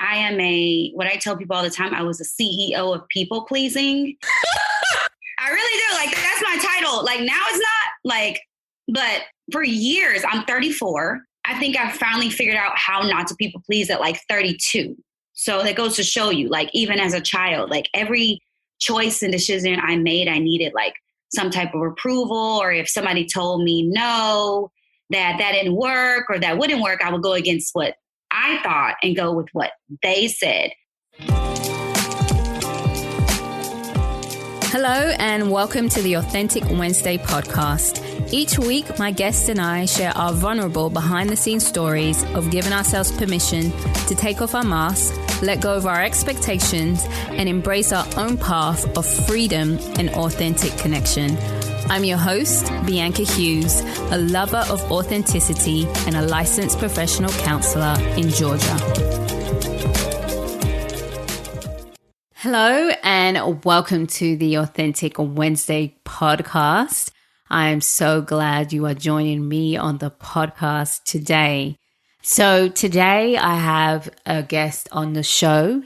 I am what I tell people all the time, I was a CEO of people pleasing. I really do. Like, that's my title. Like, now it's not like, but for years, I'm 34. I think I finally figured out how not to people please at like 32. So that goes to show you, like, even as a child, like every choice and decision I made, I needed like some type of approval. Or if somebody told me no, that didn't work or that wouldn't work, I would go against what I thought and go with what they said. Hello and welcome to the Authentic Wednesday podcast. Each week, my guests and I share our vulnerable behind-the-scenes stories of giving ourselves permission to take off our masks, let go of our expectations, and embrace our own path of freedom and authentic connection. I'm your host, Bianca Hughes, a lover of authenticity and a licensed professional counselor in Georgia. Hello and welcome to the Authentic Wednesday podcast. I am so glad you are joining me on the podcast today. So today I have a guest on the show.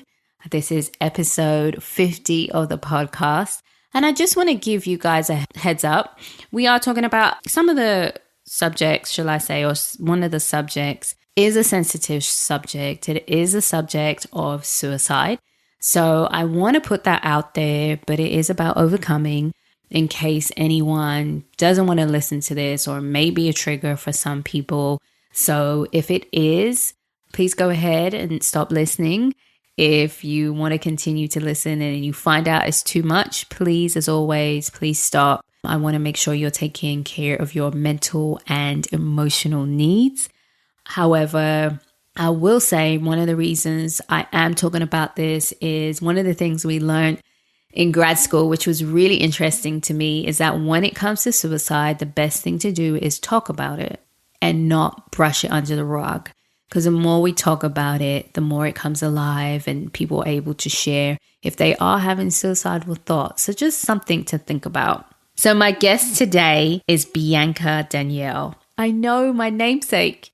This is episode 50 of the podcast. And I just want to give you guys a heads up. We are talking about some of the subjects, shall I say, or one of the subjects is a sensitive subject. It is a subject of suicide. So I want to put that out there, but it is about overcoming in case anyone doesn't want to listen to this or maybe a trigger for some people. So if it is, please go ahead and stop listening. If you want to continue to listen and you find out it's too much, please, as always, please stop. I want to make sure you're taking care of your mental and emotional needs. However, I will say one of the reasons I am talking about this is one of the things we learned in grad school, which was really interesting to me, is that when it comes to suicide, the best thing to do is talk about it and not brush it under the rug. Because the more we talk about it, the more it comes alive and people are able to share if they are having suicidal thoughts. So just something to think about. So my guest today is Bianca Danielle. I know, my namesake.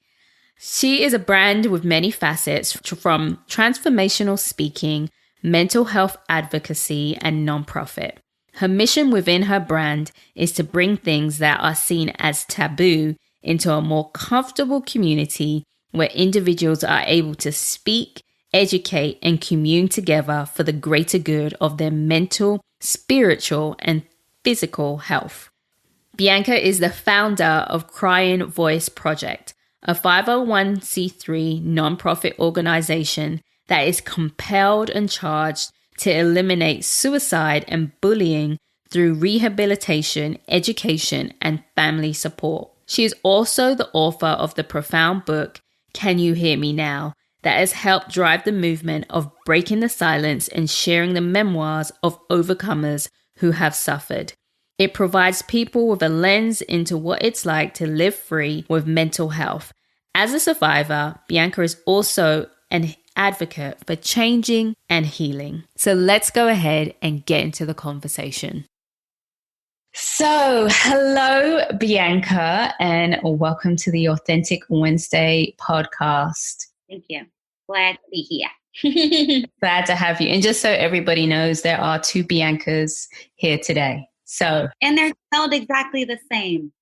She is a brand with many facets, from transformational speaking, mental health advocacy, and nonprofit. Her mission within her brand is to bring things that are seen as taboo into a more comfortable community where individuals are able to speak, educate, and commune together for the greater good of their mental, spiritual, and physical health. Bianca is the founder of Crying Voice Project, a 501c3 nonprofit organization that is compelled and charged to eliminate suicide and bullying through rehabilitation, education, and family support. She is also the author of the profound book, Can You Hear Me Now?, that has helped drive the movement of breaking the silence and sharing the memoirs of overcomers who have suffered. It provides people with a lens into what it's like to live free with mental health. As a survivor, Bianca is also an advocate for changing and healing. So let's go ahead and get into the conversation. So, hello, Bianca, and welcome to the Authentic Wednesday podcast. Thank you. Glad to be here. Glad to have you. And just so everybody knows, there are two Biancas here today. And they're spelled exactly the same.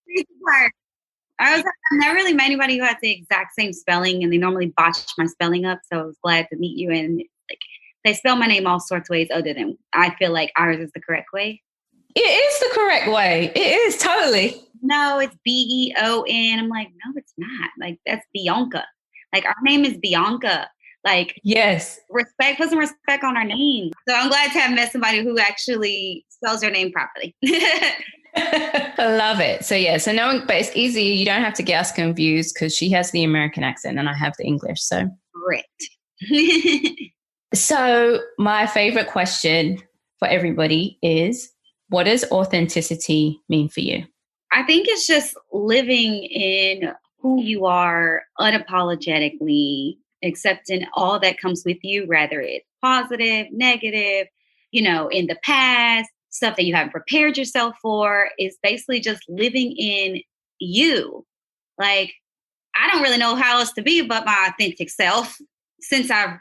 I've never really met anybody who has the exact same spelling, and they normally botch my spelling up. So I was glad to meet you. And like, they spell my name all sorts of ways other than I feel like ours is the correct way. It is the correct way. It is totally. No, it's Beon. I'm like, no, it's not. Like, that's Bianca. Like, our name is Bianca. Like, yes, respect, put some respect on our name. So I'm glad to have met somebody who actually spells their name properly. I love it. So yeah, so no, but it's easy. You don't have to get us confused because she has the American accent and I have the English. So great. So my favorite question for everybody is, what does authenticity mean for you? I think it's just living in who you are unapologetically, accepting all that comes with you, whether it's positive, negative, in the past, stuff that you haven't prepared yourself for. Is basically just living in you. Like, I don't really know how else to be but my authentic self since I've,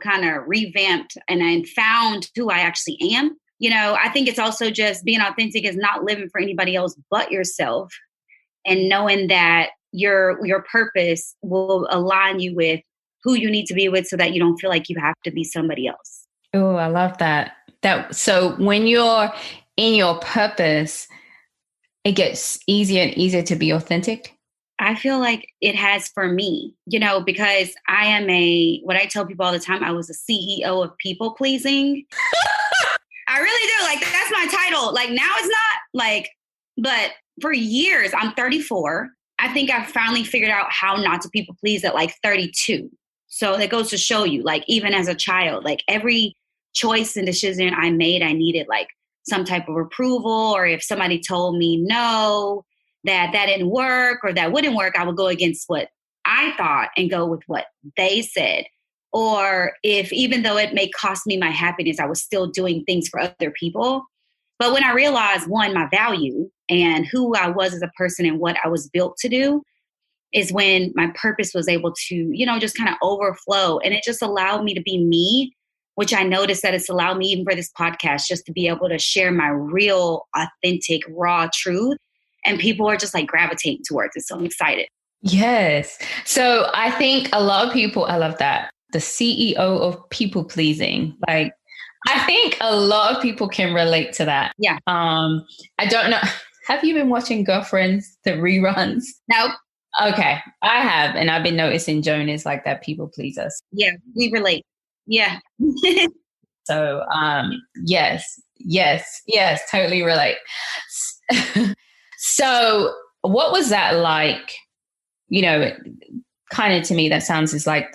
kind of revamped and found who I actually am. I think it's also just being authentic is not living for anybody else but yourself, and knowing that your purpose will align you with who you need to be with so that you don't feel like you have to be somebody else. Oh, I love that. So when you're in your purpose, it gets easier and easier to be authentic. I feel like it has for me, because I am what I tell people all the time, I was a CEO of people pleasing. I really do. Like, that's my title. Like, now it's not like, but for years, I'm 34. I think I finally figured out how not to people please at like 32. So that goes to show you, like, even as a child, like every choice and decision I made, I needed like some type of approval. Or if somebody told me no, that didn't work or that wouldn't work, I would go against what I thought and go with what they said. Or if, even though it may cost me my happiness, I was still doing things for other people. But when I realized, one, my value and who I was as a person and what I was built to do, is when my purpose was able to, just kind of overflow. And it just allowed me to be me, which I noticed that it's allowed me, even for this podcast, just to be able to share my real, authentic, raw truth. And people are just like gravitating towards it. So I'm excited. Yes. So I think a lot of people, I love that. The CEO of people pleasing. Like, I think a lot of people can relate to that. Yeah. I don't know. Have you been watching Girlfriends, the reruns? No. Okay. I have. And I've been noticing Joan is like that people pleaser. Yeah. We relate. Yeah. So, yes, totally relate. So what was that like? Kind of to me, that sounds is like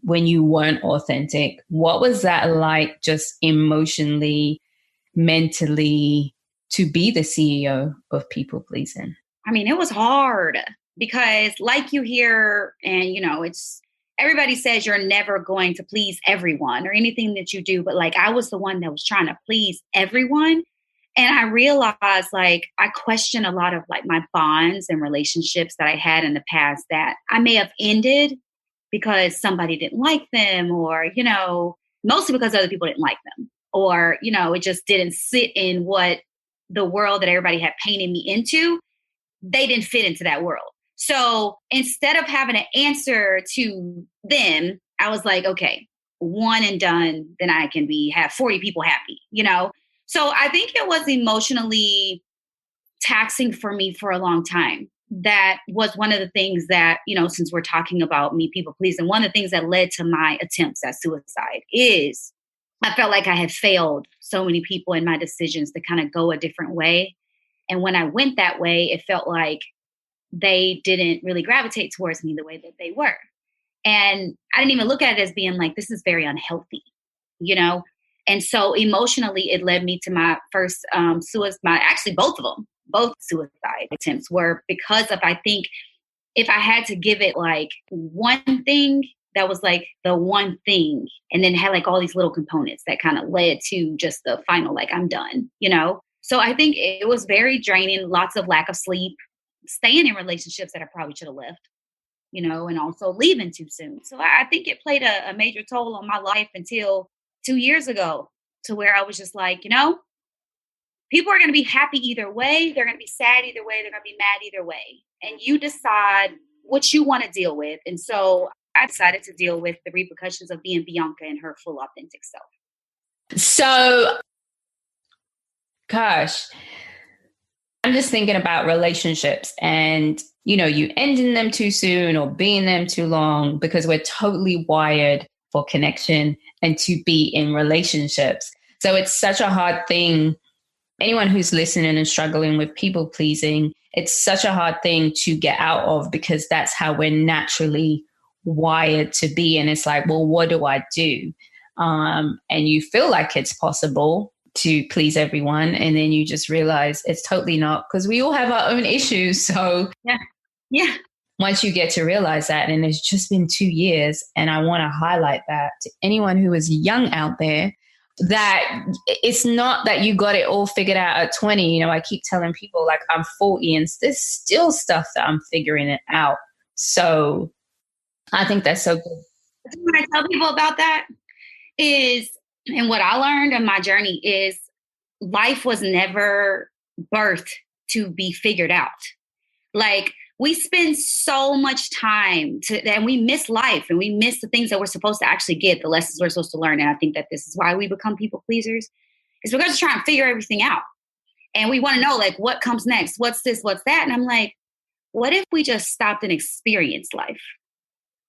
when you weren't authentic. What was that like, just emotionally, mentally, to be the CEO of people pleasing? I mean, it was hard because, like you hear, and it's everybody says you're never going to please everyone or anything that you do, but like I was the one that was trying to please everyone. And I realized, like, I questioned a lot of like my bonds and relationships that I had in the past that I may have ended because somebody didn't like them, or, mostly because other people didn't like them, or, it just didn't sit in what the world that everybody had painted me into. They didn't fit into that world. So instead of having an answer to them, I was like, okay, one and done, then I can have 40 people happy, So I think it was emotionally taxing for me for a long time. That was one of the things that, since we're talking about me people pleasing, one of the things that led to my attempts at suicide is I felt like I had failed so many people in my decisions to kind of go a different way. And when I went that way, it felt like they didn't really gravitate towards me the way that they were. And I didn't even look at it as being like, this is very unhealthy, And so emotionally, it led me to my first suicide. Actually, both of them, both suicide attempts were because of, I think, if I had to give it like one thing, that was like the one thing, and then had like all these little components that kind of led to just the final, like, I'm done, So I think it was very draining, lots of lack of sleep, staying in relationships that I probably should have left, and also leaving too soon. So I think it played a major toll on my life until 2 years ago, to where I was just like, people are going to be happy either way. They're going to be sad either way. They're going to be mad either way. And you decide what you want to deal with. And so I decided to deal with the repercussions of being Bianca in her full authentic self. So, gosh, I'm just thinking about relationships and, you ending them too soon or being them too long, because we're totally wired for connection and to be in relationships. So it's such a hard thing. Anyone who's listening and struggling with people pleasing, it's such a hard thing to get out of, because that's how we're naturally wired to be. And it's like, well, what do I do? And you feel like it's possible to please everyone. And then you just realize it's totally not, because we all have our own issues. So yeah. Once you get to realize that, and it's just been 2 years, and I want to highlight that to anyone who is young out there, that it's not that you got it all figured out at 20. I keep telling people, like, I'm 40 and there's still stuff that I'm figuring it out. So I think that's so good. When I tell people about that is, and what I learned in my journey is life was never birthed to be figured out. Like we spend so much time and we miss life and we miss the things that we're supposed to actually get, the lessons we're supposed to learn. And I think that this is why we become people pleasers. It's because we're trying to figure everything out. And we want to know like what comes next, what's this, what's that. And I'm like, what if we just stopped and experienced life?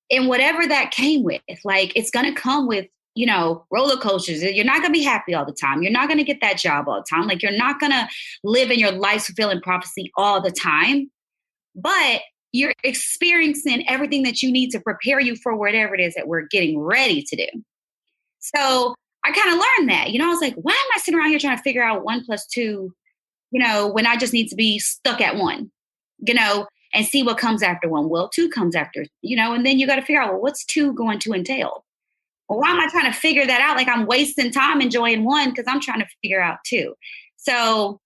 And whatever that came with, like it's going to come with, roller coasters. You're not going to be happy all the time. You're not going to get that job all the time. Like you're not going to live in your life fulfilling prophecy all the time, but you're experiencing everything that you need to prepare you for whatever it is that we're getting ready to do. So I kind of learned that, I was like, why am I sitting around here trying to figure out 1 + 2, when I just need to be stuck at 1, and see what comes after 1. Well, 2 comes after, and then you got to figure out, well, what's 2 going to entail? Well, why am I trying to figure that out? Like I'm wasting time enjoying 1 because I'm trying to figure out 2. So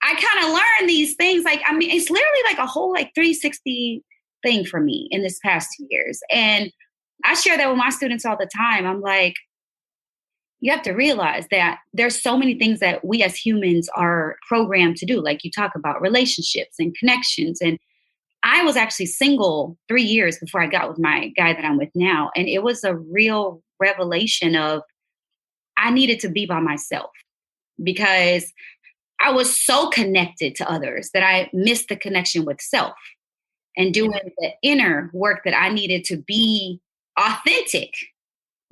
I kind of learned these things. Like, I mean, it's literally like a whole like 360 thing for me in this past 2 years. And I share that with my students all the time. I'm like, you have to realize that there's so many things that we as humans are programmed to do. Like you talk about relationships and connections. And I was actually single 3 years before I got with my guy that I'm with now. And it was a real revelation of I needed to be by myself because I was so connected to others that I missed the connection with self and doing the inner work that I needed to be authentic.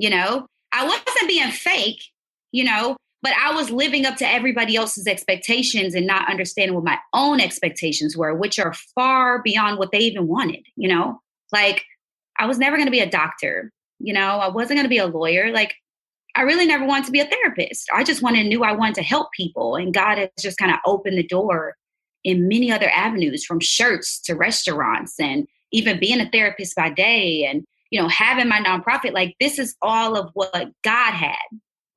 I wasn't being fake, but I was living up to everybody else's expectations and not understanding what my own expectations were, which are far beyond what they even wanted, like I was never going to be a doctor, I wasn't going to be a lawyer. Like I really never wanted to be a therapist. I just knew I wanted to help people. And God has just kind of opened the door in many other avenues, from shirts to restaurants and even being a therapist by day and, having my nonprofit. Like this is all of what God had,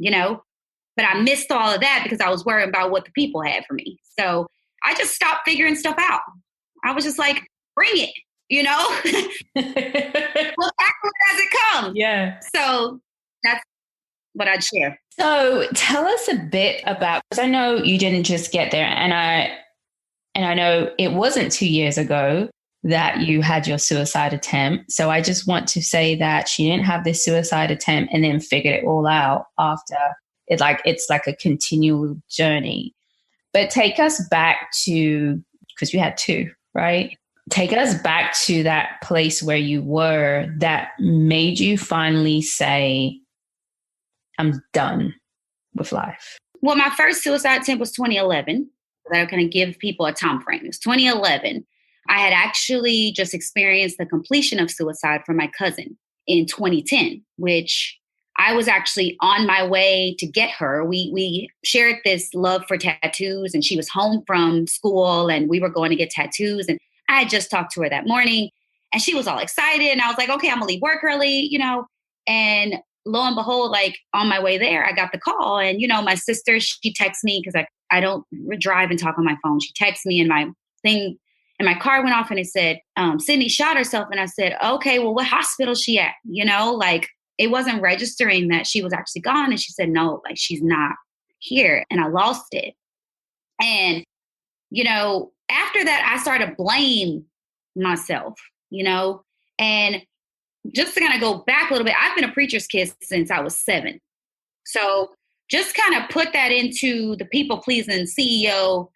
but I missed all of that because I was worried about what the people had for me. So I just stopped figuring stuff out. I was just like, bring it, we'll tackle it as it comes. Yeah. So that's what I'd share. So tell us a bit about, because I know you didn't just get there, and I know it wasn't 2 years ago that you had your suicide attempt. So I just want to say that she didn't have this suicide attempt and then figured it all out after. It's like a continual journey. But take us back to, because you had 2, right? Take us back to that place where you were that made you finally say, I'm done with life. Well, my first suicide attempt was 2011. I'm going to give people a time frame. It was 2011. I had actually just experienced the completion of suicide for my cousin in 2010, which I was actually on my way to get her. We shared this love for tattoos, and she was home from school and we were going to get tattoos. And I had just talked to her that morning and she was all excited. And I was like, okay, I'm gonna leave work early, and lo and behold, like on my way there, I got the call. And, my sister, she texts me because I don't drive and talk on my phone. She texts me and my thing and my car went off and it said, Sydney shot herself. And I said, okay, well, what hospital is she at? Like it wasn't registering that she was actually gone. And she said, no, like she's not here. And I lost it. And, after that, I started to blame myself, and just to kind of go back a little bit, I've been a preacher's kid since I was 7. So just kind of put that into the people pleasing CEO,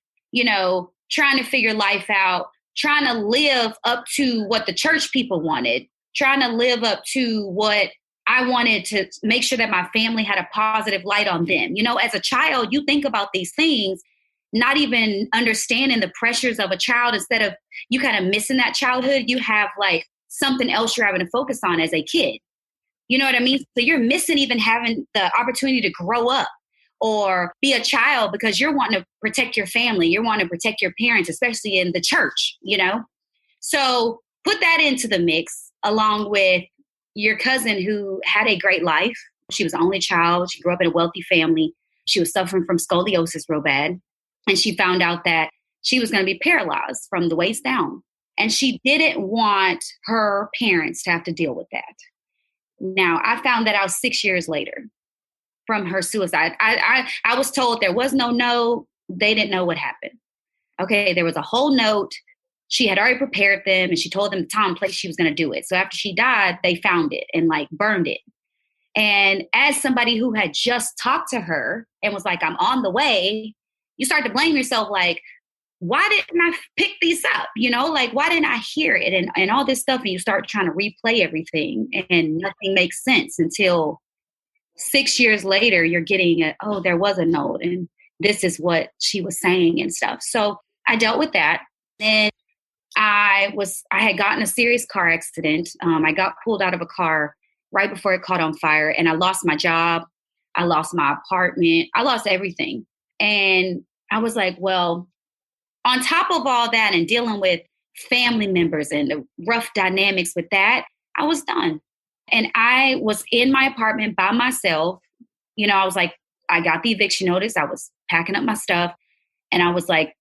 trying to figure life out, trying to live up to what the church people wanted, trying to live up to what I wanted to make sure that my family had a positive light on them. As a child, you think about these things, not even understanding the pressures of a child. Instead of you kind of missing that childhood, you have like something else you're having to focus on as a kid. You know what I mean? So you're missing even having the opportunity to grow up or be a child because you're wanting to protect your family. You're wanting to protect your parents, especially in the church, So put that into the mix along with your cousin who had a great life. She was the only child. She grew up in a wealthy family. She was suffering from scoliosis real bad. And she found out that she was going to be paralyzed from the waist down. And she didn't want her parents to have to deal with that. Now, I found that out 6 years later from her suicide. I was told there was no note. They didn't know what happened. Okay, there was a whole note. She had already prepared them and she told them the time and place she was going to do it. So after she died, they found it and like burned it. And as somebody who had just talked to her and was like, I'm on the way, you start to blame yourself like, why didn't I pick these up? You know, like, why didn't I hear it? And all this stuff. And you start trying to replay everything and nothing makes sense until 6 years later, you're getting oh, there was a note and this is what she was saying and stuff. So I dealt with that. Then I had gotten a serious car accident. I got pulled out of a car right before it caught on fire and I lost my job. I lost my apartment. I lost everything. And I was like, well, on top of all that and dealing with family members and the rough dynamics with that, I was done. And I was in my apartment by myself. You know, I was like, I got the eviction notice. I was packing up my stuff. And I was like,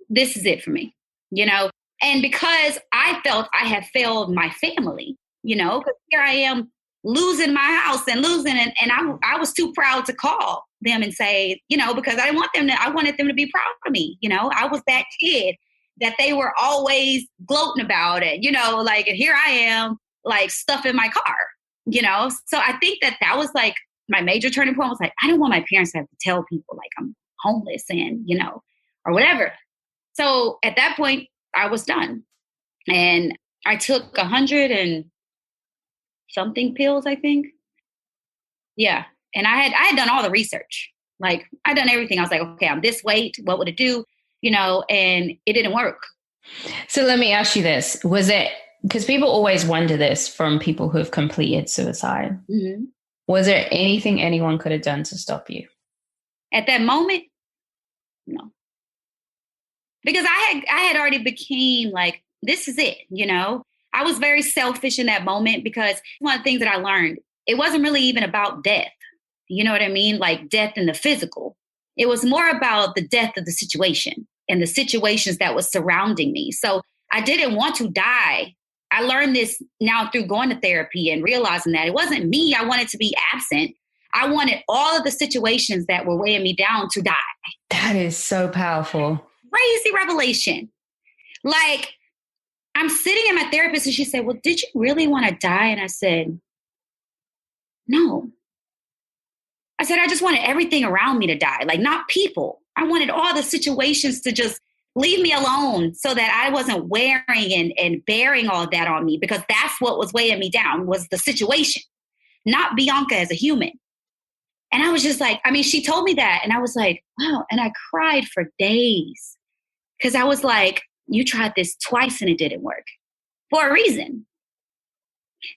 this is it for me, you know? And because I felt I had failed my family, you know, because here I am losing my house and losing it. And I was too proud to call them and say, you know, because I wanted them to be proud of me. You know, I was that kid that they were always gloating about it, you know, like, and here I am, like stuff in my car, you know? So I think that was like my major turning point was like, I don't want my parents to have to tell people like I'm homeless and, you know, or whatever. So at that point I was done. And I took 100 and something pills, I think. Yeah. And I had done all the research. Like I'd done everything. I was like, okay, I'm this weight. What would it do? You know, and it didn't work. So let me ask you this. Was it, because people always wonder this from people who have completed suicide. Mm-hmm. Was there anything anyone could have done to stop you? At that moment? No. Because I had already became like, this is it, you know? I was very selfish in that moment because one of the things that I learned, it wasn't really even about death. You know what I mean? Like death in the physical. It was more about the death of the situation and the situations that was surrounding me. So I didn't want to die. I learned this now through going to therapy and realizing that it wasn't me. I wanted to be absent. I wanted all of the situations that were weighing me down to die. That is so powerful. Crazy revelation. Like, I'm sitting at my therapist and she said, well, did you really want to die? And I said, no. I said, I just wanted everything around me to die, like not people. I wanted all the situations to just leave me alone so that I wasn't wearing and bearing all that on me, because that's what was weighing me down was the situation, not Bianca as a human. And I was just like, I mean, she told me that and I was like, wow. And I cried for days because I was like, you tried this twice and it didn't work for a reason.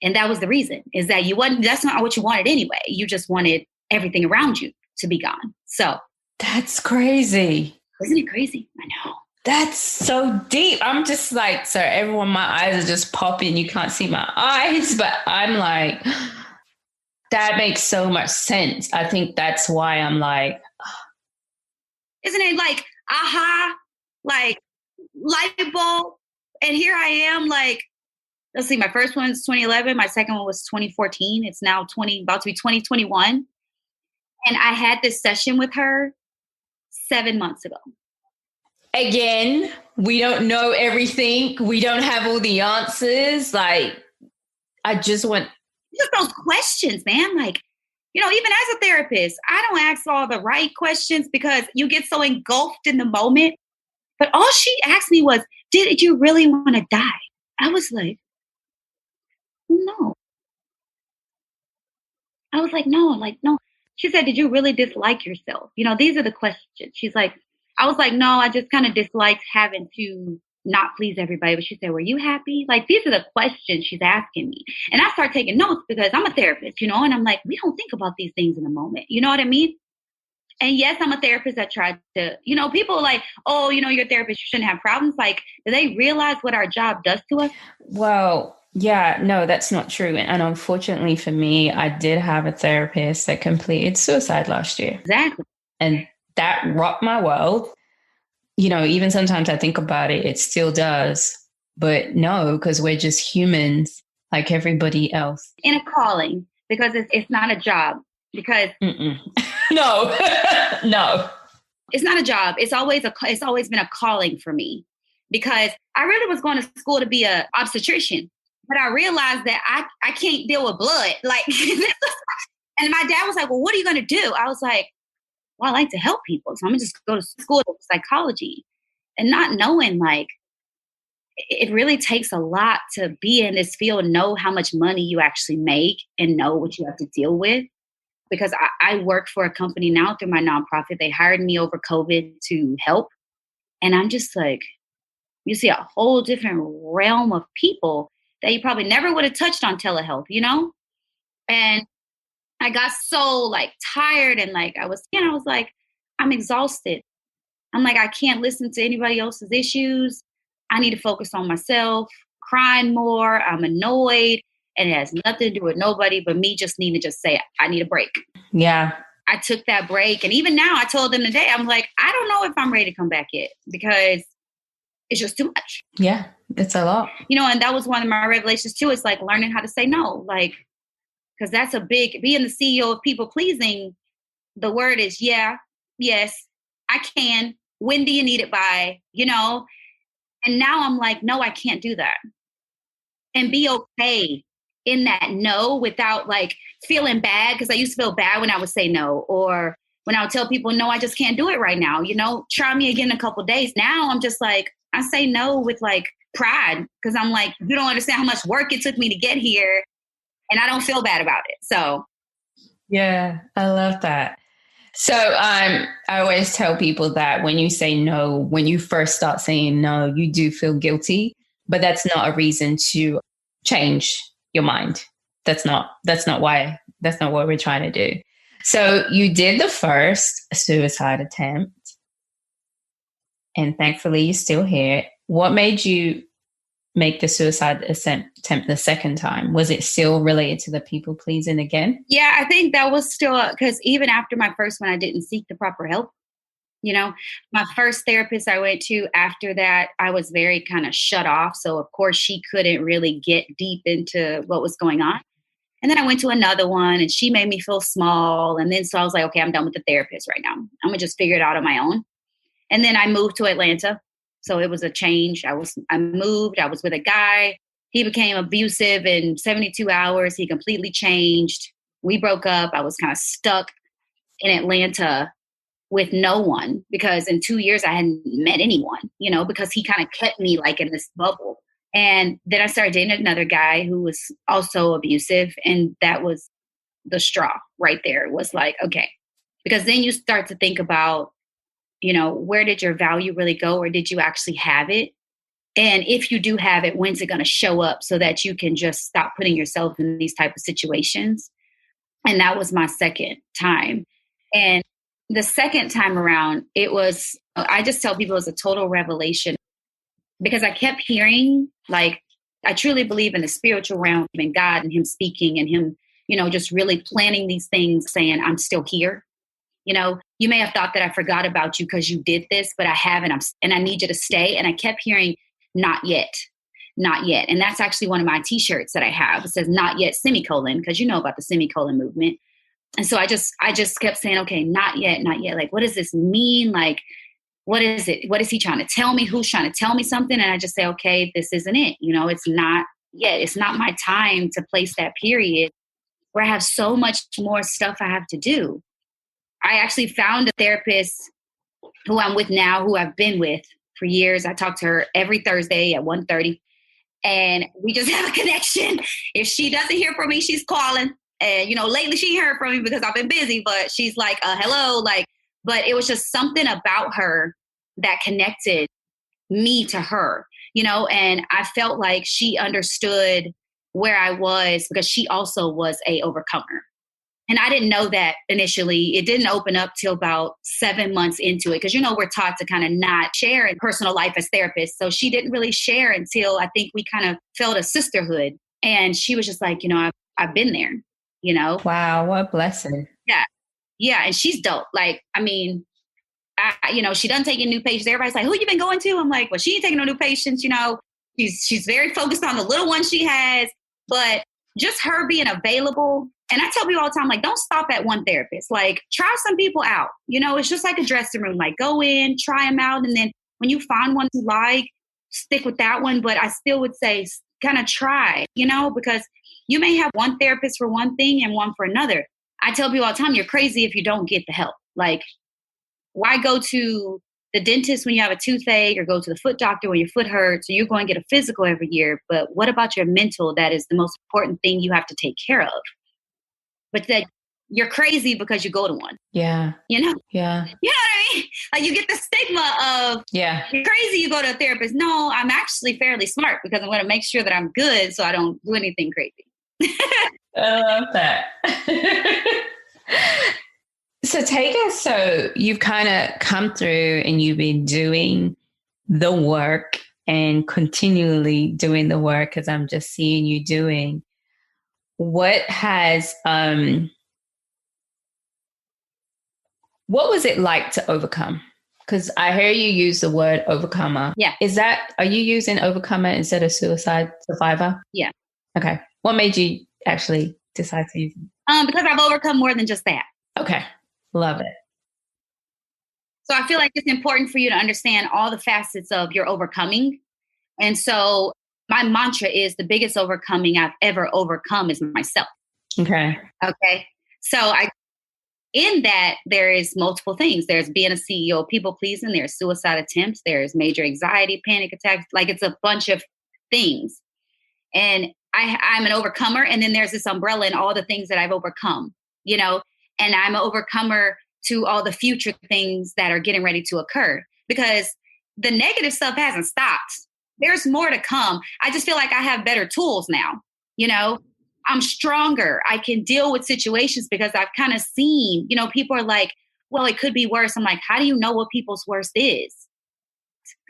And that was the reason, is that that's not what you wanted anyway. You just wanted everything around you to be gone. So that's crazy. Isn't it crazy? I know. That's so deep. I'm just like, sorry, everyone, my eyes are just popping. You can't see my eyes, but I'm like, that makes so much sense. I think that's why I'm like, isn't it like, aha, like light bulb? And here I am, like, let's see, my first one's 2011. My second one was 2014. It's now about to be 2021. And I had this session with her 7 months ago. Again, we don't know everything. We don't have all the answers. Like, I just want... Just those questions, man. Like, you know, even as a therapist, I don't ask all the right questions because you get so engulfed in the moment. But all she asked me was, did you really want to die? I was like, no. I was like, no. She said, did you really dislike yourself? You know, these are the questions. She's like, I was like, no, I just kind of disliked having to not please everybody. But she said, were you happy? Like, these are the questions she's asking me. And I start taking notes because I'm a therapist, you know, and I'm like, we don't think about these things in the moment. You know what I mean? And yes, I'm a therapist that tried to, you know, people are like, oh, you know, you're a therapist, you shouldn't have problems. Like, do they realize what our job does to us? Well, yeah, no, that's not true. And unfortunately for me, I did have a therapist that completed suicide last year. Exactly. And that rocked my world. You know, even sometimes I think about it, it still does. But no, because we're just humans. like everybody else. In a calling, because it's not a job. Because No, no. It's not a job. It's always been a calling for me, because I really was going to school to be a obstetrician, but I realized that I can't deal with blood. Like, and my dad was like, "Well, what are you going to do?" I was like, "Well, I like to help people, so I'm gonna just go to school for psychology," and not knowing like it really takes a lot to be in this field, know how much money you actually make, and know what you have to deal with. Because I work for a company now through my nonprofit. They hired me over COVID to help. And I'm just like, you see a whole different realm of people that you probably never would have touched on telehealth, you know? And I got so like tired, and like I was like, I'm exhausted. I'm like, I can't listen to anybody else's issues. I need to focus on myself, crying more. I'm annoyed. And it has nothing to do with nobody but me just needing to just say, I need a break. Yeah. I took that break. And even now, I told them today, I'm like, I don't know if I'm ready to come back yet, because it's just too much. Yeah, it's a lot. And that was one of my revelations too. It's like learning how to say no. Like, because that's a big, being the CEO of people pleasing, the word is yeah, yes, I can. When do you need it by? And now I'm like, no, I can't do that. And be okay in that no, without like feeling bad, because I used to feel bad when I would say no, or when I would tell people, no, I just can't do it right now. Try me again in a couple of days. Now I'm just like, I say no with like pride, because I'm like, you don't understand how much work it took me to get here, and I don't feel bad about it. So yeah, I love that. So I always tell people that when you say no, when you first start saying no, you do feel guilty, but that's not a reason to change your mind. That's not what we're trying to do. So you did the first suicide attempt, and thankfully you're still here. What made you make the suicide attempt the second time? Was it still related to the people pleasing again? Yeah, I think that was still, because even after my first one, I didn't seek the proper help. My first therapist I went to after that, I was very kind of shut off. So of course she couldn't really get deep into what was going on. And then I went to another one, and she made me feel small. And then so I was like, okay, I'm done with the therapist right now. I'm gonna just figure it out on my own. And then I moved to Atlanta. So it was a change. I moved, I was with a guy. He became abusive in 72 hours. He completely changed. We broke up. I was kind of stuck in Atlanta with no one, because in 2 years I hadn't met anyone, because he kind of kept me like in this bubble. And then I started dating another guy who was also abusive. And that was the straw right there. It was like, okay, because then you start to think about, where did your value really go, or did you actually have it? And if you do have it, when's it going to show up, so that you can just stop putting yourself in these type of situations? And that was my second time. And the second time around, I just tell people it was a total revelation, because I kept hearing, like, I truly believe in the spiritual realm and God and him speaking, and him, just really planning these things, saying, I'm still here. You may have thought that I forgot about you because you did this, but I haven't. And I need you to stay. And I kept hearing, not yet, not yet. And that's actually one of my t-shirts that I have. It says, not yet, semicolon, because you know about the semicolon movement. And so I just kept saying, okay, not yet, not yet. Like, what does this mean? Like, what is it? What is he trying to tell me? Who's trying to tell me something? And I just say, okay, this isn't it. It's not yet. It's not my time to place that period where I have so much more stuff I have to do. I actually found a therapist who I'm with now, who I've been with for years. I talk to her every Thursday at 1:30, and we just have a connection. If she doesn't hear from me, she's calling. And, lately she heard from me because I've been busy, but she's like, hello, like, but it was just something about her that connected me to her, and I felt like she understood where I was, because she also was a overcomer. And I didn't know that initially. It didn't open up till about 7 months into it, because, we're taught to kind of not share in personal life as therapists. So she didn't really share until I think we kind of felt a sisterhood. And she was just like, I've been there, Wow, what a blessing. Yeah. Yeah. And she's dope. Like, I mean, she doesn't take in new patients. Everybody's like, who you been going to? I'm like, well, she ain't taking no new patients. She's very focused on the little one she has. But just her being available. And I tell people all the time, like, don't stop at one therapist. Like, try some people out. You know, it's just like a dressing room. Like, go in, try them out. And then when you find one you like, stick with that one. But I still would say kind of try, you know, because you may have one therapist for one thing and one for another. I tell people all the time, you're crazy if you don't get the help. Like, why go to the dentist when you have a toothache or go to the foot doctor when your foot hurts, or you're going to get a physical every year? But what about your mental? That is the most important thing you have to take care of. But that you're crazy because you go to one. Yeah. You know? Yeah. You know what I mean? Like, you get the stigma of, yeah, you're crazy, you go to a therapist. No, I'm actually fairly smart because I'm going to make sure that I'm good so I don't do anything crazy. I love that. So you've kind of come through and you've been doing the work and continually doing the work, as I'm just seeing you doing. What was it like to overcome? Because I hear you use the word overcomer. Yeah. Are you using overcomer instead of suicide survivor? Yeah. Okay. What made you actually decide to use it? Because I've overcome more than just that. Okay. Love it. So I feel like it's important for you to understand all the facets of your overcoming. And so my mantra is the biggest overcoming I've ever overcome is myself. Okay. Okay. So in that, there is multiple things. There's being a CEO of people pleasing. There's suicide attempts. There's major anxiety, panic attacks. Like, it's a bunch of things. And I'm an overcomer. And then there's this umbrella and all the things that I've overcome, you know, and I'm an overcomer to all the future things that are getting ready to occur, because the negative stuff hasn't stopped. There's more to come. I just feel like I have better tools now. You know, I'm stronger. I can deal with situations because I've kind of seen, you know, people are like, well, it could be worse. I'm like, how do you know what people's worst is?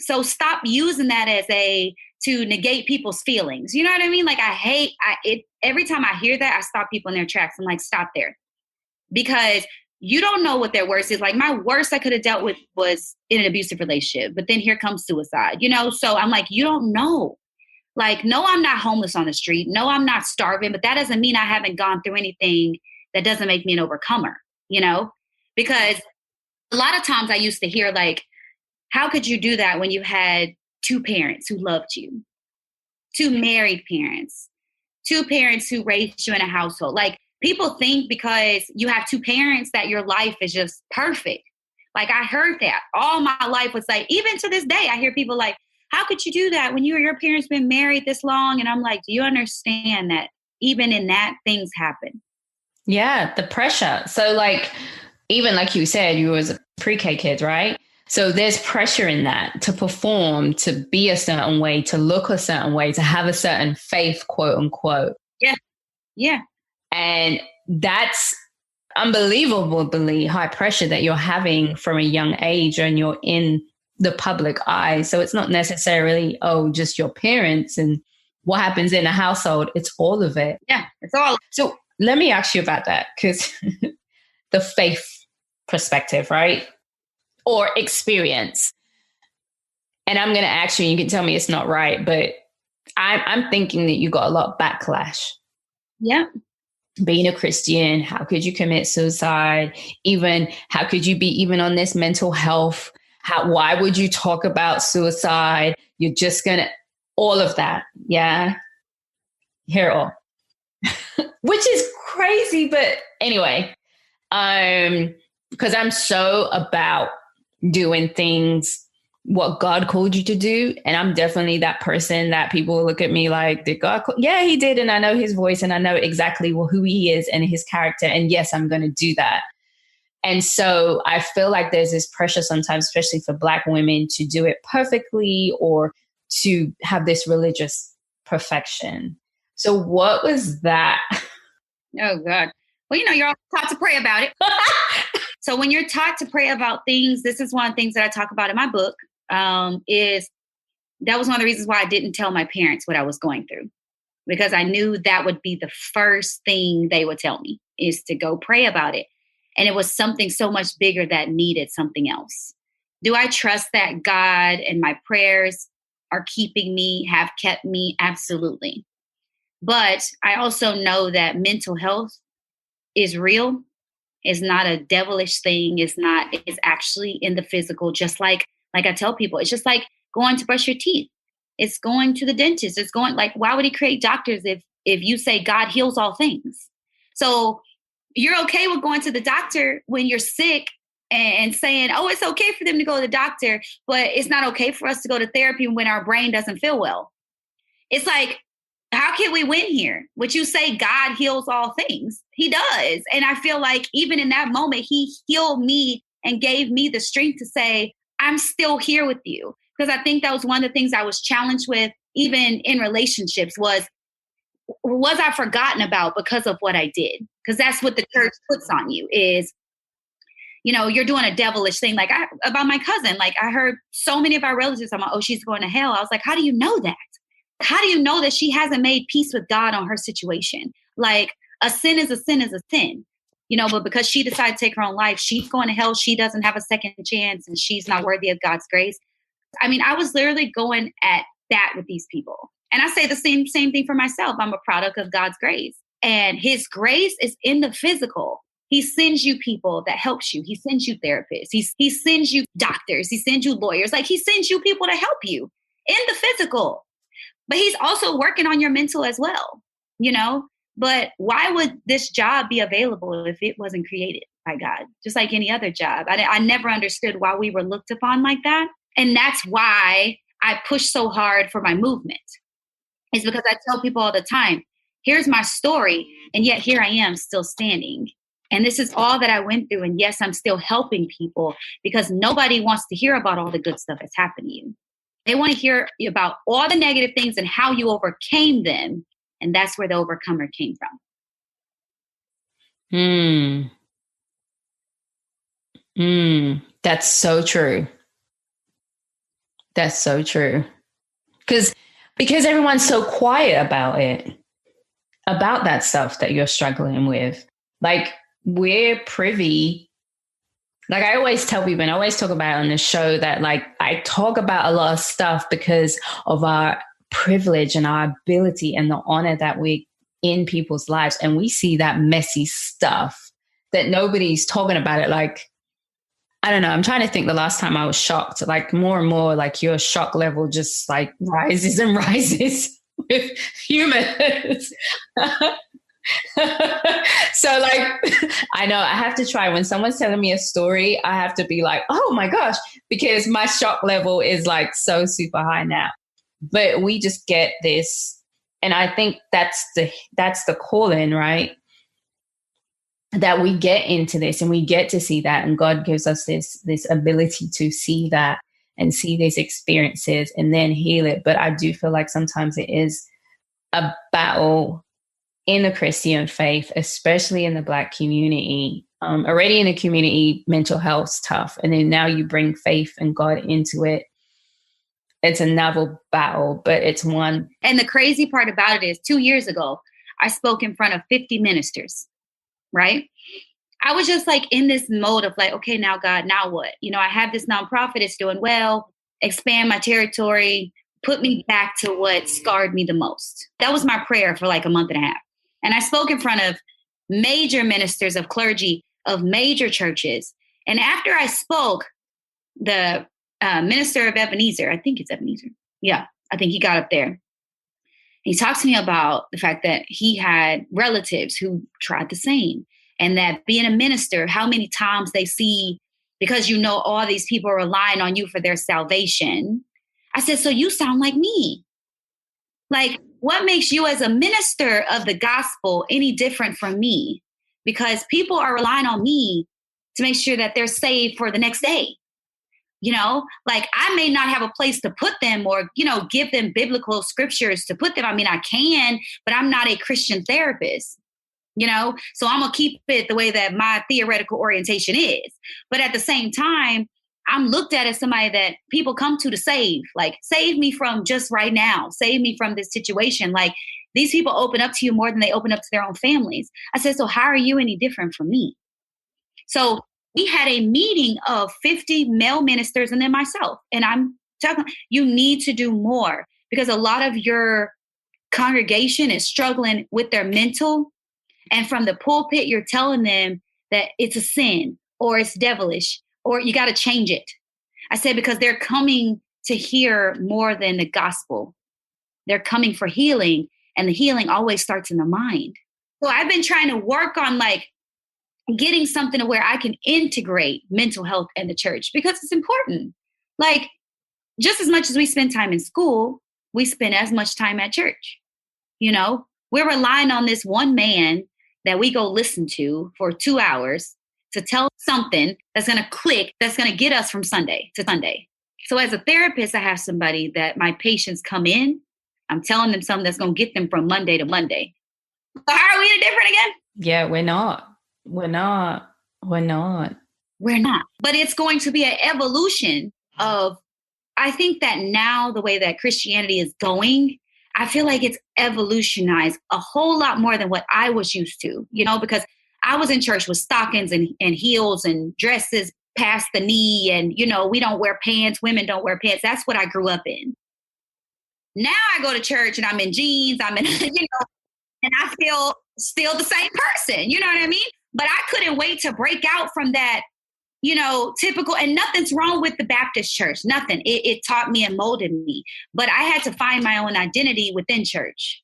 So stop using that as to negate people's feelings. You know what I mean? Like, every time I hear that, I stop people in their tracks. I'm like, stop there. Because you don't know what their worst is. Like, my worst I could have dealt with was in an abusive relationship, but then here comes suicide, you know? So I'm like, you don't know. Like, no, I'm not homeless on the street. No, I'm not starving, but that doesn't mean I haven't gone through anything that doesn't make me an overcomer, you know? Because a lot of times I used to hear, like, how could you do that when you had two parents who loved you, two married parents, two parents who raised you in a household? Like, people think because you have two parents that your life is just perfect. Like, I heard that all my life was like, even to this day, I hear people like, how could you do that when you or your parents been married this long? And I'm like, do you understand that even in that, things happen? Yeah, the pressure. So, like, even like you said, you was a pre-K kid, right? So there's pressure in that to perform, to be a certain way, to look a certain way, to have a certain faith, quote unquote. Yeah. Yeah. And that's unbelievably high pressure that you're having from a young age, and you're in the public eye. So it's not necessarily, just your parents and what happens in a household. It's all of it. Yeah, it's all. So let me ask you about that, because the faith perspective, right? Or experience. And I'm going to ask you, and you can tell me it's not right, but I'm thinking that you got a lot of backlash. Yeah. Being a Christian, how could you commit suicide? Even how could you be even on this mental health? Why would you talk about suicide? You're just going to, all of that. Yeah. Hear it all. Which is crazy. But anyway, because I'm so about doing things what God called you to do. And I'm definitely that person that people look at me like, did God call? Yeah, he did. And I know his voice and I know exactly who he is and his character. And yes, I'm going to do that. And so I feel like there's this pressure sometimes, especially for Black women, to do it perfectly or to have this religious perfection. So what was that? Oh, God. Well, you're all taught to pray about it. So when you're taught to pray about things, this is one of the things that I talk about in my book, is that was one of the reasons why I didn't tell my parents what I was going through, because I knew that would be the first thing they would tell me, is to go pray about it. And it was something so much bigger that needed something else. Do I trust that God and my prayers are keeping me, have kept me? Absolutely. But I also know that mental health is real. It's not a devilish thing. It's actually in the physical. Just like I tell people, it's just like going to brush your teeth. It's going to the dentist. It's going, like, why would he create doctors if you say God heals all things? So you're okay with going to the doctor when you're sick and saying, oh, it's okay for them to go to the doctor, but it's not okay for us to go to therapy when our brain doesn't feel well. It's like, how can we win here? Would you say God heals all things? He does. And I feel like even in that moment, he healed me and gave me the strength to say, I'm still here with you. Because I think that was one of the things I was challenged with, even in relationships, was I forgotten about because of what I did? Because that's what the church puts on you is, you're doing a devilish thing. Like about my cousin, like I heard so many of our relatives talking about, oh, she's going to hell. I was like, how do you know that? How do you know that she hasn't made peace with God on her situation? Like, a sin is a sin is a sin, but because she decided to take her own life, she's going to hell. She doesn't have a second chance and she's not worthy of God's grace. I mean, I was literally going at that with these people. And I say the same thing for myself. I'm a product of God's grace, and his grace is in the physical. He sends you people that helps you. He sends you therapists. He sends you doctors. He sends you lawyers. Like, he sends you people to help you in the physical. But he's also working on your mental as well, But why would this job be available if it wasn't created by God? Just like any other job. I never understood why we were looked upon like that. And that's why I push so hard for my movement. It's because I tell people all the time, here's my story, and yet here I am still standing. And this is all that I went through. And yes, I'm still helping people because nobody wants to hear about all the good stuff that's happened to you. They want to hear about all the negative things and how you overcame them. And that's where the overcomer came from. That's so true. That's so true. Because everyone's so quiet about it, about that stuff that you're struggling with. Like, we're privy. Like, I always tell people, and I always talk about it on the show, that like I talk about a lot of stuff because of our privilege and our ability and the honor that we're in people's lives. And we see that messy stuff that nobody's talking about it. Like, I don't know. I'm trying to think the last time I was shocked, like more and more, like your shock level just like rises and rises with humans. So like, I know I have to try when someone's telling me a story, I have to be like, oh my gosh, because my shock level is like so super high now. But we just get this. And I think that's the calling, right? That we get into this and we get to see that. And God gives us this ability to see that and see these experiences and then heal it. But I do feel like sometimes it is a battle in the Christian faith, especially in the Black community. Already in the community, mental health's tough. And then now you bring faith and God into it. It's another battle, but it's one. And the crazy part about it is 2 years ago, I spoke in front of 50 ministers, right? I was just like in this mode of like, okay, now God, now what? I have this nonprofit, it's doing well, expand my territory, put me back to what scarred me the most. That was my prayer for like a month and a half. And I spoke in front of major ministers of clergy of major churches. And after I spoke, the minister of Ebenezer, I think it's Ebenezer. Yeah, I think he got up there. He talked to me about the fact that he had relatives who tried the same. And that being a minister, how many times they see, because all these people are relying on you for their salvation. I said, so you sound like me. Like, what makes you as a minister of the gospel any different from me? Because people are relying on me to make sure that they're saved for the next day. Like, I may not have a place to put them or, give them biblical scriptures to put them. I mean, I can, but I'm not a Christian therapist, so I'm going to keep it the way that my theoretical orientation is. But at the same time, I'm looked at as somebody that people come to save, like, save me from just right now, save me from this situation. Like, these people open up to you more than they open up to their own families. I said, so how are you any different from me? So we had a meeting of 50 male ministers and then myself. And I'm talking, you need to do more because a lot of your congregation is struggling with their mental, and from the pulpit, you're telling them that it's a sin or it's devilish or you got to change it. I said, because they're coming to hear more than the gospel. They're coming for healing, and the healing always starts in the mind. So I've been trying to work on like getting something to where I can integrate mental health and the church, because it's important. Like, just as much as we spend time in school, we spend as much time at church. You know, we're relying on this one man that we go listen to for 2 hours to tell something that's going to click, that's going to get us from Sunday to Sunday. So as a therapist, I have somebody that my patients come in, I'm telling them something that's going to get them from Monday to Monday. So how are we any different again? Yeah, we're not. We're not. We're not. We're not. But it's going to be an evolution of, I think that now the way that Christianity is going, I feel like it's evolutionized a whole lot more than what I was used to, you know, because I was in church with stockings and heels and dresses past the knee. And, you know, we don't wear pants. Women don't wear pants. That's what I grew up in. Now I go to church and I'm in jeans. I'm in, you know, and I feel still the same person. You know what I mean? But I couldn't wait to break out from that, you know, typical, and nothing's wrong with the Baptist church. Nothing. It taught me and molded me. But I had to find my own identity within church.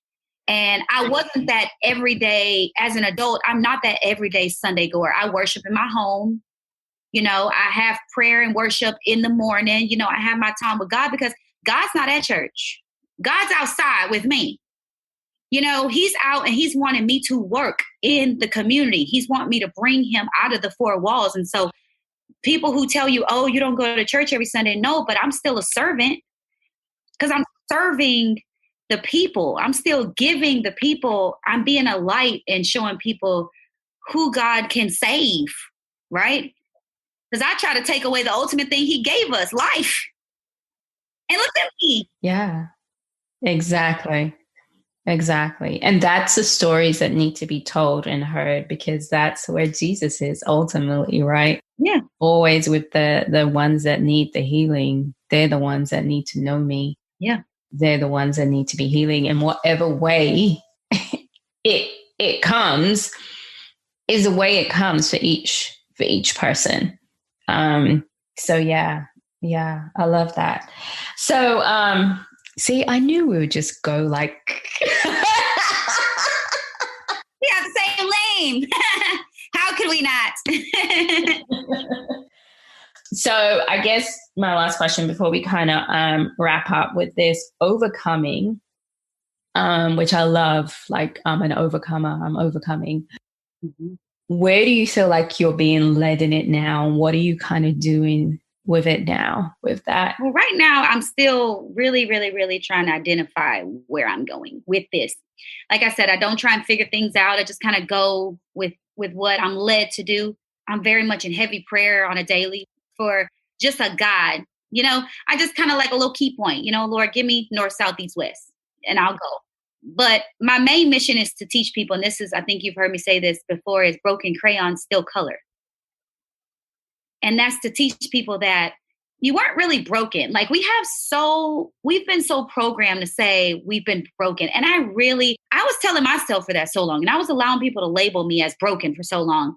And I wasn't that everyday, as an adult, I'm not that everyday Sunday goer. I worship in my home. You know, I have prayer and worship in the morning. You know, I have my time with God because God's not at church. God's outside with me. You know, he's out and he's wanting me to work in the community. He's wanting me to bring him out of the four walls. And so people who tell you, oh, you don't go to church every Sunday. No, but I'm still a servant because I'm serving the people. I'm still giving the people. I'm being a light and showing people who God can save, right? Because I try to take away the ultimate thing he gave us, life. And look at me. Yeah, exactly. Exactly. And that's the stories that need to be told and heard, because that's where Jesus is ultimately, right? Yeah. Always with the ones that need the healing. They're the ones that need to know me. Yeah. They're the ones that need to be healing. And whatever way it comes is the way it comes for each person. So yeah, I love that. So see, I knew we would just go like we have the same lane. How could we not? So I guess my last question before we kind of wrap up with this overcoming, which I love, like I'm an overcomer, I'm overcoming. Mm-hmm. Where do you feel like you're being led in it now? What are you kind of doing with it now, with that? Well, right now, I'm still really, really, really trying to identify where I'm going with this. Like I said, I don't try and figure things out. I just kind of go with what I'm led to do. I'm very much in heavy prayer on a daily for just a guide. You know, I just kind of like a little key point, you know, Lord, give me north, south, east, west, and I'll go. But my main mission is to teach people, and this is, I think you've heard me say this before, is broken crayons still color. And that's to teach people that you weren't really broken. Like we've been so programmed to say we've been broken. And I was telling myself for that so long. And I was allowing people to label me as broken for so long.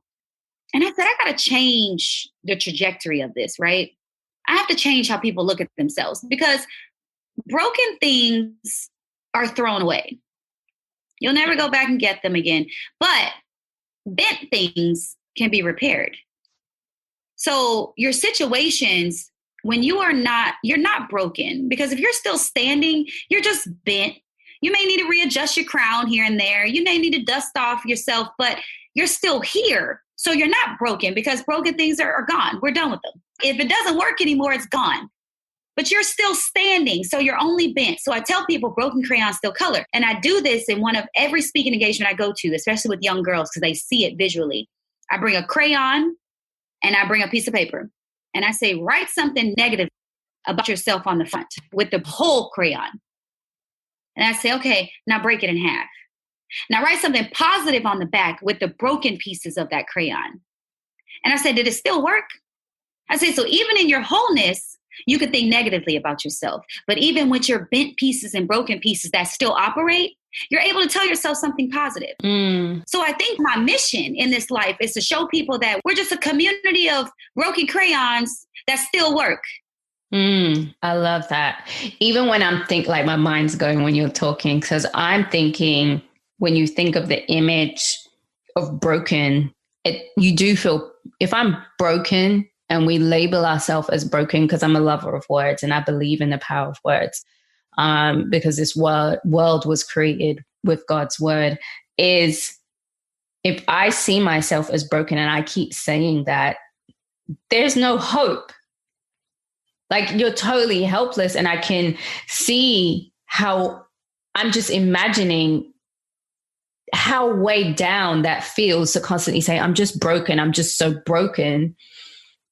And I said, I got to change the trajectory of this, right? I have to change how people look at themselves, because broken things are thrown away. You'll never go back and get them again. But bent things can be repaired. So your situations, when you're not broken, because if you're still standing, you're just bent. You may need to readjust your crown here and there. You may need to dust off yourself, but you're still here. So you're not broken, because broken things are gone. We're done with them. If it doesn't work anymore, it's gone. But you're still standing, so you're only bent. So I tell people broken crayons still color. And I do this in every speaking engagement I go to, especially with young girls, because they see it visually. I bring a crayon and I bring a piece of paper. And I say, write something negative about yourself on the front with the whole crayon. And I say, okay, now break it in half. Now write something positive on the back with the broken pieces of that crayon. And I say, did it still work? I say, so even in your wholeness, you could think negatively about yourself. But even with your bent pieces and broken pieces that still operate, You're able to tell yourself something positive. So I think my mission in this life is to show people that we're just a community of broken crayons that still work. I love that. Even when I'm like my mind's going when you're talking, because I'm thinking when you think of the image of broken, you do feel, if I'm broken and we label ourselves as broken, because I'm a lover of words and I believe in the power of words, because this world was created with God's word, is if I see myself as broken and I keep saying that, there's no hope. Like you're totally helpless. And I can see how I'm just imagining how weighed down that feels to constantly say, I'm just broken. I'm just so broken.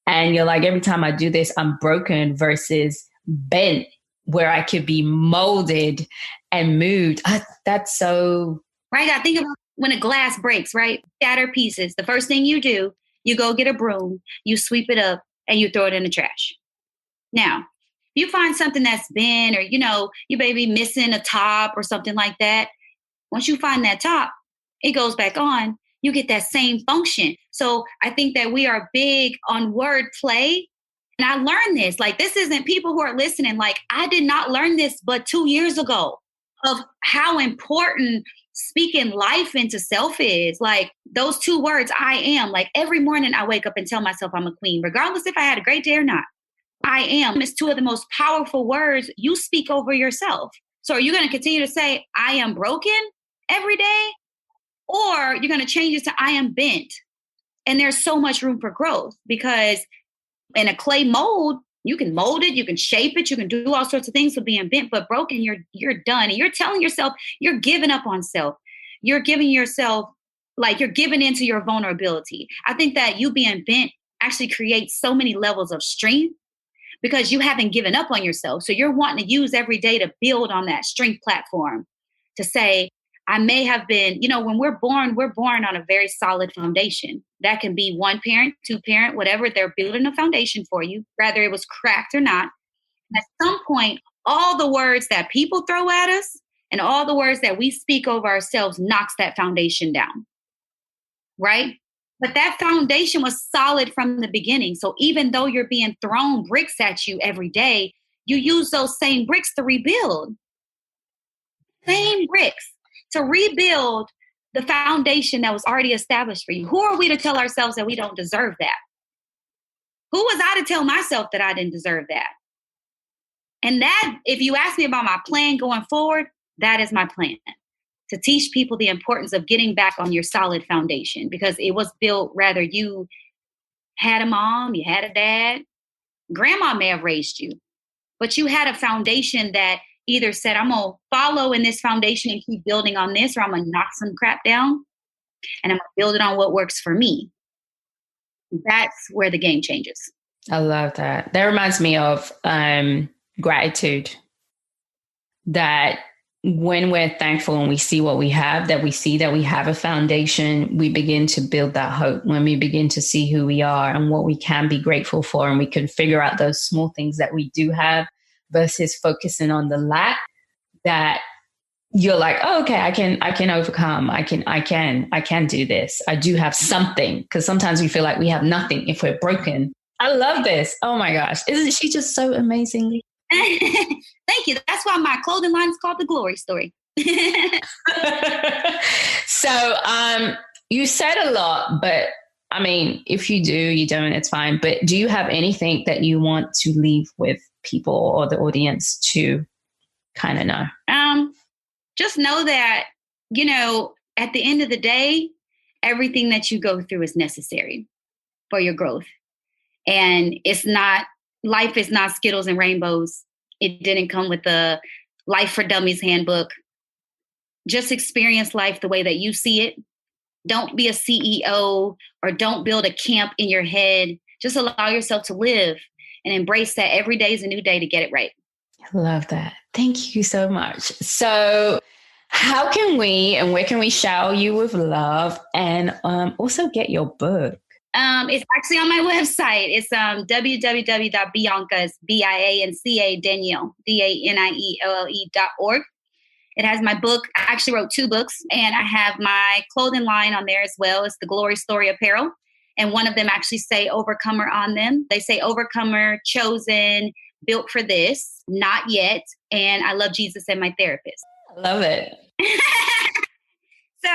And you're like, every time I do this, I'm broken versus bent where I could be molded and moved. That's so... Right. I think about when a glass breaks, right? Shatter pieces. The first thing you do, you go get a broom, you sweep it up and you throw it in the trash. Now, if you find something that's bent or, you may be missing a top or something like that. Once you find that top, it goes back on. You get that same function. So I think that we are big on word play. And I learned this. Like, this isn't people who are listening. Like, I did not learn this but 2 years ago of how important speaking life into self is. Like those 2 words, I am. Like every morning I wake up and tell myself I'm a queen, regardless if I had a great day or not. I am. It's 2 of the most powerful words you speak over yourself. So are you going to continue to say, I am broken every day? Or you're going to change it to, I am bent? And there's so much room for growth because in a clay mold, you can mold it, you can shape it, you can do all sorts of things with being bent, but broken, you're done. And you're telling yourself you're giving up on self. You're giving yourself, like you're giving into your vulnerability. I think that you being bent actually creates so many levels of strength because you haven't given up on yourself. So you're wanting to use every day to build on that strength platform to say, I may have been, when we're born on a very solid foundation. That can be 1 parent, 2 parent, whatever. They're building a foundation for you, whether it was cracked or not. At some point, all the words that people throw at us and all the words that we speak over ourselves knocks that foundation down, right? But that foundation was solid from the beginning. So even though you're being thrown bricks at you every day, you use those same bricks to rebuild. Same bricks to rebuild the foundation that was already established for you. Who are we to tell ourselves that we don't deserve that? Who was I to tell myself that I didn't deserve that? And that, if you ask me about my plan going forward, that is my plan. To teach people the importance of getting back on your solid foundation because it was built, rather you had a mom, you had a dad, grandma may have raised you, but you had a foundation that either said, I'm going to follow in this foundation and keep building on this, or I'm going to knock some crap down and I'm going to build it on what works for me. That's where the game changes. I love that. That reminds me of gratitude. That when we're thankful and we see what we have, that we see that we have a foundation, we begin to build that hope. When we begin to see who we are and what we can be grateful for, and we can figure out those small things that we do have versus focusing on the lack, that you're like, oh, okay, I can overcome. I can do this. I do have something, because sometimes we feel like we have nothing if we're broken. I love this. Oh my gosh. Isn't she just so amazing? Thank you. That's why my clothing line is called The Glory Story. So you said a lot, but I mean, if you do, you don't, it's fine. But do you have anything that you want to leave with people or the audience to kind of know? Just know that, at the end of the day, everything that you go through is necessary for your growth. And life is not Skittles and rainbows. It didn't come with the Life for Dummies handbook. Just experience life the way that you see it. Don't be a CEO or don't build a camp in your head. Just allow yourself to live and embrace that every day is a new day to get it right. I love that. Thank you so much. So how can we and where can we shower you with love and also get your book? It's actually on my website. It's www.bianca, Bianca Danielle, DANIELLE.org. It has my book. I actually wrote 2 books, and I have my clothing line on there as well. It's the Glory Story Apparel. And one of them actually say Overcomer on them. They say Overcomer, chosen, built for this, not yet. And I love Jesus and my therapist. Love it. So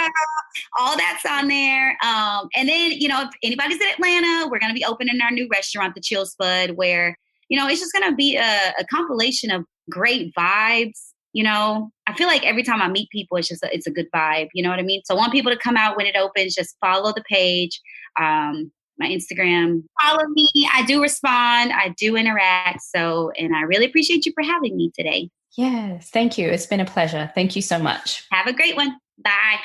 all that's on there. And then, if anybody's in Atlanta, we're going to be opening our new restaurant, the Chill Spud, where, it's just going to be a compilation of great vibes. I feel like every time I meet people, it's a good vibe. You know what I mean? So I want people to come out when it opens. Just follow the page, my Instagram. Follow me. I do respond. I do interact. So, and I really appreciate you for having me today. Yes, thank you. It's been a pleasure. Thank you so much. Have a great one. Bye.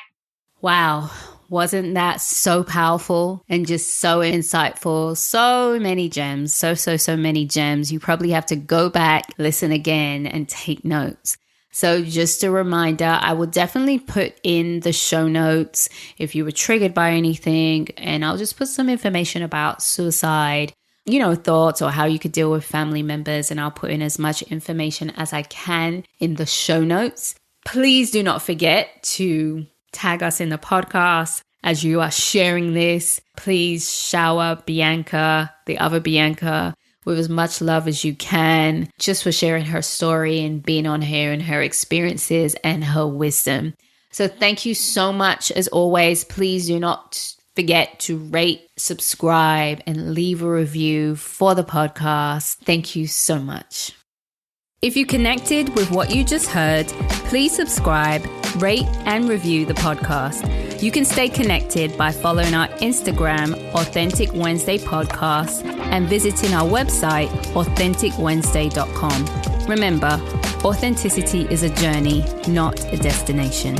Wow. Wasn't that so powerful and just so insightful? So many gems, so many gems. You probably have to go back, listen again, and take notes. So just a reminder, I will definitely put in the show notes if you were triggered by anything, and I'll just put some information about suicide, thoughts or how you could deal with family members, and I'll put in as much information as I can in the show notes. Please do not forget to tag us in the podcast as you are sharing this. Please shower Bianca, the other Bianca, with as much love as you can, just for sharing her story and being on here and her experiences and her wisdom. So thank you so much. As always, please do not forget to rate, subscribe, and leave a review for the podcast. Thank you so much. If you connected with what you just heard, please subscribe, rate, and review the podcast. You can stay connected by following our Instagram, Authentic Wednesday Podcast, and visiting our website, AuthenticWednesday.com. Remember, authenticity is a journey, not a destination.